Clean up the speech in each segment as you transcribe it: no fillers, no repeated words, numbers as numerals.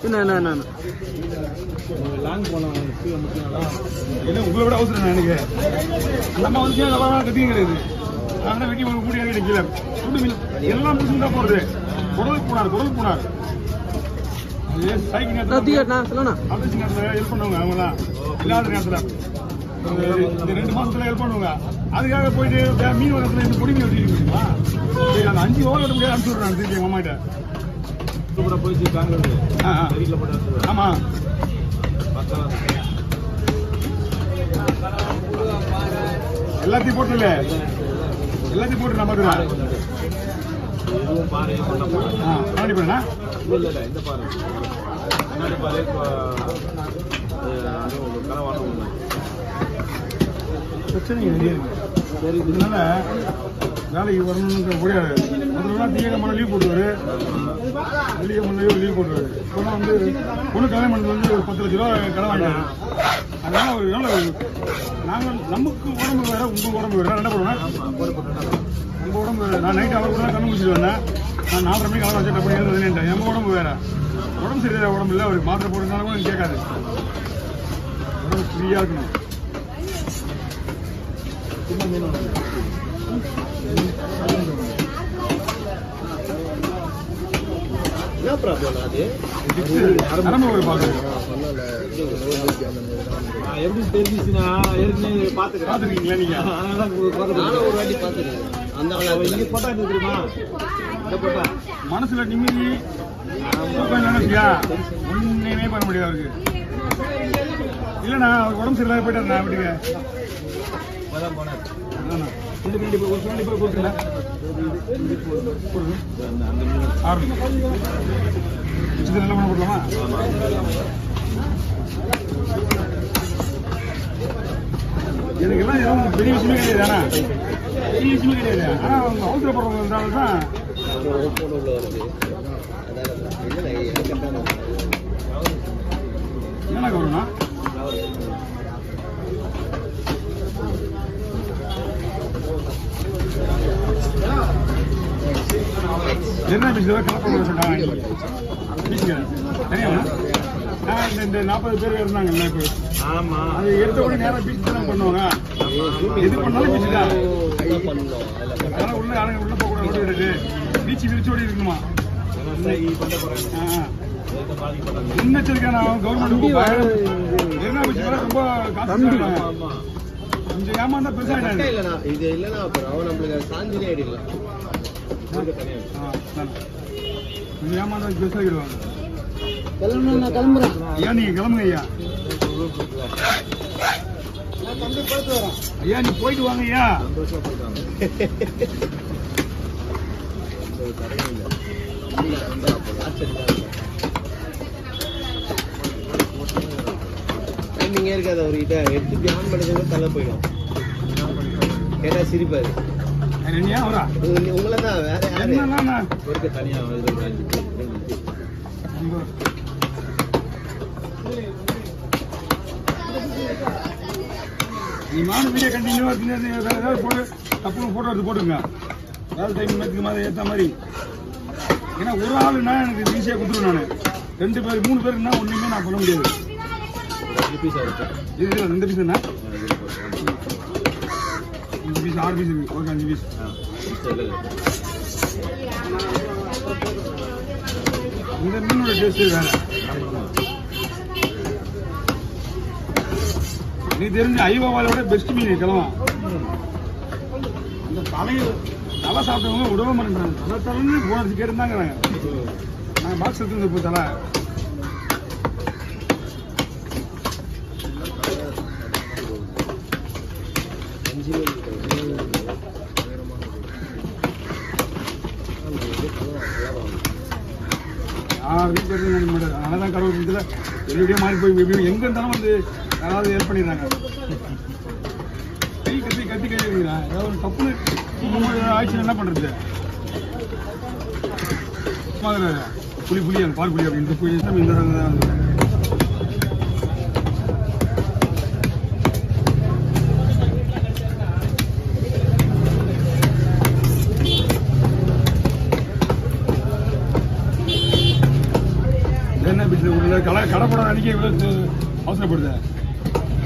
என்ன லாங் போனோம் என்ன உங்களை விட அவசரம் எனக்கு நம்ம வந்து கத்தியும் கிடையாது. ஆனால் வெட்டி கூடி கிடைக்கல சுடு மீன் எல்லாம் முடிச்சுட்டு தான் போறது. குடல் போனார் சைக்கிள் நேரத்தில் ஹெல்ப் பண்ணுவாங்க. அவங்களாம் இல்லாத நேரத்தில் இந்த 2 மாசத்துல ஹெல்ப் பண்ணுவாங்க. அதுக்காக போயிட்டு மீன் வரத்துல இந்த பொடி மீன் வச்சுக்க முடியுமா? அந்த 5 ஓவர் விட முடியாது. அனுப்பிச்சு விடுறாங்க திருப்பி எங்கள் அம்மாட்ட கூட போயிட்டு வீட்டில் போட்டு. ஆமா எல்லாத்தையும் போட்டு எல்லாத்தையும் போட்டு நான் பார்த்துக்கிறேன். கண்ணாடி பாருண்ணா இல்லை இந்த பாரு கண்ணாடி பாரு கனவான ஒன்று பிரச்சனைங்க நிறைய இருக்கு. சரி இதனால வேலைக்கு வரணுன்ற முடியாது. முதல்ல திங்கக்கிழமை லீவ் போட்டுவாரு, வெள்ளிக்கிழமை லீவ் போட்டுவாரு. இப்போலாம் வந்து பொண்ணு கல்யாணம் பண்ணது வந்து ஒரு 10 லட்ச ரூபா கடன் வாங்கிட்டாங்க. அதனால ஒரு நாங்கள் நமக்கு உடம்பு வேற உங்கள் உடம்பு வேற என்ன பண்ணுவேன். உங்கள் உடம்பு வேற. நான் நைட்டு அவர் கூட கண்ணு முடிச்சுட்டு வந்தேன். நான் 4:30 மணிக்கு கலந்து வச்சுட்டு அப்படி எழுதுனேன். எங்கள் உடம்பு வேற. உடம்பு சரியில்லை உடம்பு இல்லை. அவருக்கு மாத்திரை போட்டுருந்தாலும் கூட கேட்காது. உடம்பு ஃப்ரீயாக இருக்கணும். என்ன ப்ராப்ளம் அது எப்படி தெரிஞ்சிச்சுன்னா ஏற்கனவே பார்த்துருக்கீங்களா நீங்க? ஒரு வாட்டி பார்த்துருக்கேன். அந்த இங்க போட்டா என்ன தெரியுமா? இந்த போட்டா மனசுல நிம்மதி ஒன்றுமே பண்ண முடியாது அவருக்கு. இல்லைண்ணா அவர் உடம்பு சரியில்லாத போயிட்டாருண்ணா வீட்டுக்கு. கண்டிப்பாக கொடுத்துருல நல்ல பண்ண போடலாமா? எனக்கு எல்லாம் எதுவும் பெரிய விஷயமே கிடையாது. ஆனால் பெரிய விஷயமே கிடையாது. ஆனால் அவங்க அவசரப்படுறவங்க தான் என்ன கவரம்னா என்ன பீச்சில் கலப்படம் சொல்லிட்டாங்க. பீச்சுங்க தனியாக இந்த 40 பேர் இருந்தாங்கல்ல. இப்போ ஆமாம் அது எடுத்த உடனே நேரம் பீச் தான் பண்ணுவாங்க. எது பண்ணாலும் பீச்சு தான். அதனால் உள்ள ஆளுங்க உள்ள போகக்கூடாது. ஓடி விடுது பீச்சு விரிச்சோடி இருக்கணுமா? முன்னெச்சரிக்கையான கவர்மெண்ட் என்ன பீச்சு மேலே ரொம்ப காசு கொஞ்சம் ஏமாந்தா பெருசாக இல்லைண்ணா. இது இல்லைன்னா அப்புறம் நம்மளுக்கு சாஞ்சிலே ஆயிடல. ஏமாந்தா பெருசாகிடுவாங்க. கிளம்புறேன். ஐயா நீங்க கிளம்புங்க ஐயா. ஐயா நீ போயிட்டு வாங்க ஐயா. டைமிங்கே இருக்காது அவர்கிட்ட. எடுத்து தியானம் பண்ணது தலை போயிடும். ஏன்னா சிரிப்பாரு. உங்களை தான் வேற யாரு ஒருக்க தனியா நீ நானும் வீடியோ கண்டினியூவா ஏதாவது போட்டு தப்பு போட்டோ எடுத்து போட்டுங்க. ஏதாவது டைம் மேத்துக்கு மாதிரி ஏற்ற மாதிரி. ஏன்னா ஒரு ஆளுன்னா எனக்கு ஈஸியாக கொடுத்துருவேன். நான் 2 பேர் 3 பேருக்குன்னா ஒன்றுமே நான் சொல்ல முடியாது. இது 2 பீஸ் என்ன 5 பீஸ் 6 பீஸ் இருக்கு. Okay 5 piece. இந்த மீனோட டேஸ்ட் வேற. நீ தெரிஞ்ச ஐவாவாலோட பெஸ்ட் மீன் கிளம்பா. அந்த தலை சாப்பிட்டவங்க உடவே மாட்டேங்கிறாங்க. தலைன்னு போனது கேட்டுருந்தாங்க. நான் பாக்ஸ் எடுத்து இப்போ தலை அதனால தான் கடவுள் இதில் எப்படியோ மாறி போய் எங்கே இருந்தாலும் வந்து யாராவது ஹெல்ப் பண்ணிடுறாங்க. கை கத்தி ஏதாவது ஒரு தப்பு ஆயிடுச்சு என்ன பண்ணுறது? புளி அந்த பால் புளி அப்படின்ட்டு போய் இந்த என்ன பீச்சில் உள்ள கடை போட அன்னைக்கு இவ்வளோ அவசரப்படுது.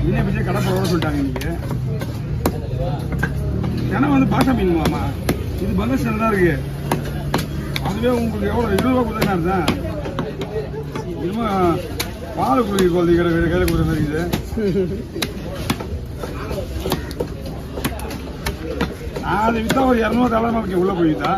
இன்னும் பிடிச்ச கடை போட சொல்லிட்டாங்க இன்னைக்கு. ஏன்னா வந்து பாஷா மீனுமாமா இது பங்கஸ் தான் இருக்கு. அதுவே உங்களுக்கு எவ்வளோ 20 ரூபா கொடுத்தா தான் இன்னும் பால் குடிக்க குழந்தைங்கிற கையில் கொடுத்த மாதிரி இருக்குது. நான் அதை விற்றா ஒரு 200 தலைமைக்கு உள்ளே போயிட்டா.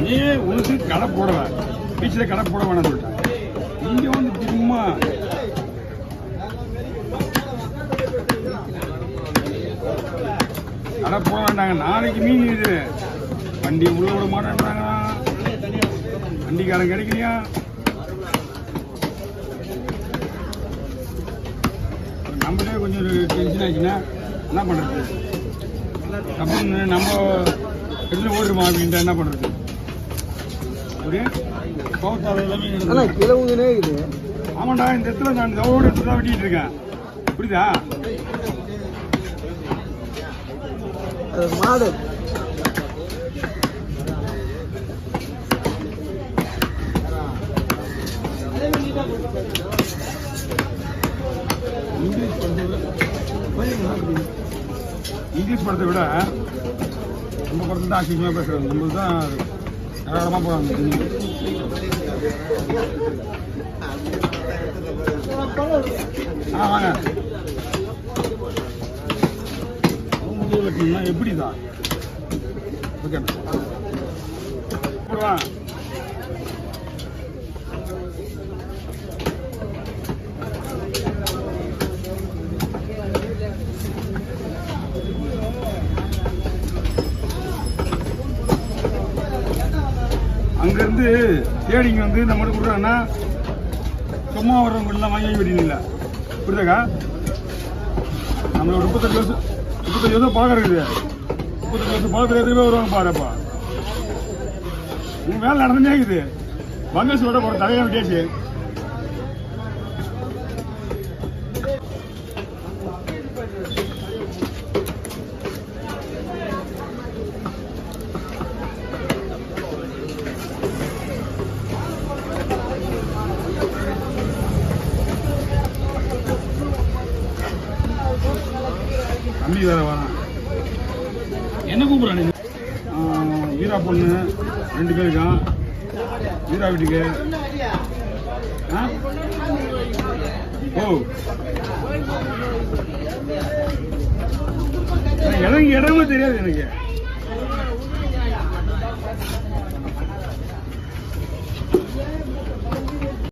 நீ உனக்கு கடை போடல, பீச்சில் கடை போட வேணாம்னு சொல்லிட்டாங்க. இங்க வந்து சும்மா கடை போட வேண்டாங்க. நாளைக்கு மீன் இது வண்டி உள்ள விட மாட்டேன்றாங்க. வண்டிக்காரன் கிடைக்கலையா? நம்மளே கொஞ்சம் டென்ஷன் ஆச்சுன்னா என்ன பண்ணுறது? அப்படின்னு நம்ம வெளில ஓடுறோமா அப்படின்ட்டு என்ன பண்ணுறது? ஒரு கோவத்தால் எல்லாமே கிழவுங்கனே இது. ஆமாண்டா, இந்த இடத்துல நான் தவோடு எடுத்து தான் வெட்டிட்டு இருக்கேன். புரியுதா? மாடு இங்கிலீஷ் படத்தை விட நம்ம படத்தை தான் ஆச்சரியமாக பேசுறது. நம்மளுக்கு தான் ஏராளமாக போகிறாங்க. வாங்க எப்படி தான் ஓகே போடுவா. அங்கேருந்து தேடிங்க வந்து நம்ம மட்டும் கொடுக்குறாங்கன்னா சும்மா வர்றவங்கலாம் வாங்கி வெட்டினீங்களா? புரியுதாக்கா? நம்ம ஒரு 35 வருஷம் பழக்கம் இருக்குது. 35 வருஷம் பழக்கத்தில் எத்தனை பேர் வருவாங்க பாருப்பா. உங்கள் வேலை நடந்துனே இருக்குது. பங்கஸோட ஒரு தலையாக விட்டியாச்சு. தம்பி வேற வரான். என்ன கூப்பிட்றானு? வீரா பொண்ணு 2 பேர் இருக்கான். வீரா வீட்டுக்கு ஓ எனக்கு இடமே தெரியாது எனக்கு.